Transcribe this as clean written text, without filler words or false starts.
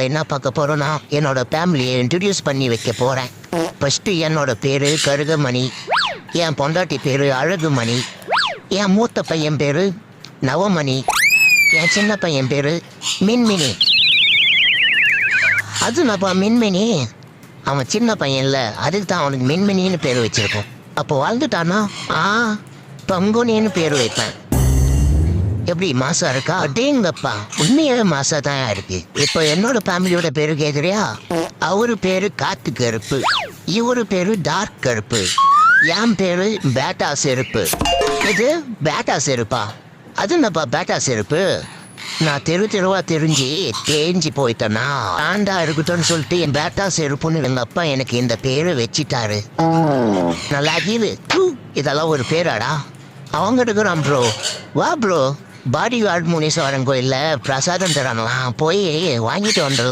வீடியோவில் என்ன பார்க்க போகிறோன்னா என்னோட ஃபேமிலியை இன்ட்ரடியூஸ் பண்ணி வைக்க போகிறேன். ஃபஸ்ட்டு என்னோட பேர் கருகமணி, என் பொண்டாட்டி பேர் அழகுமணி, என் மூத்த பையன் பேர் நவமணி, என் சின்ன பையன் பேர் மின்மினி. அது நம்ம மின்மினி, அவன் சின்ன பையன் இல்லை, அதுக்கு தான் அவனுக்கு மின்மினின்னு பேர் வச்சுருக்கோம். அப்போ வாழ்ந்துட்டானா பங்குனின்னு பேர் வைப்பேன். எப்படி மாசா இருக்கா? அப்படிங்கப்பா, உண்மையாவே மாசா தான் இருக்கு. இப்போ என்னோட ஃபேமிலியோட பேரு கேக்குறியா? அவரு பேரு காத்து கருப்பு, இவரு பேரு டார்க் கருப்பு, என் பேரு பேட்டா செருப்பு. இது பேட்டா செருப்பா? அது என்னப்பா பேட்டா செருப்பு? நான் தெருவா தெரிஞ்சு தேஞ்சு போயிட்டேன்னா ஆண்டா இருக்கட்டும்னு சொல்லிட்டு என் பேட்டா செருப்புன்னு எங்க அப்பா எனக்கு இந்த பேரை வச்சிட்டாரு. நல்லா இது இதெல்லாம் ஒரு பேராடா? அவங்க இருக்கிறான் ப்ரோ. வா ப்ரோ, பாடி கார்டு முனீஸ்வரன் கோயிலில் பிரசாதம் தராங்களாம், போய் வாங்கிட்டு வந்துடலாம்.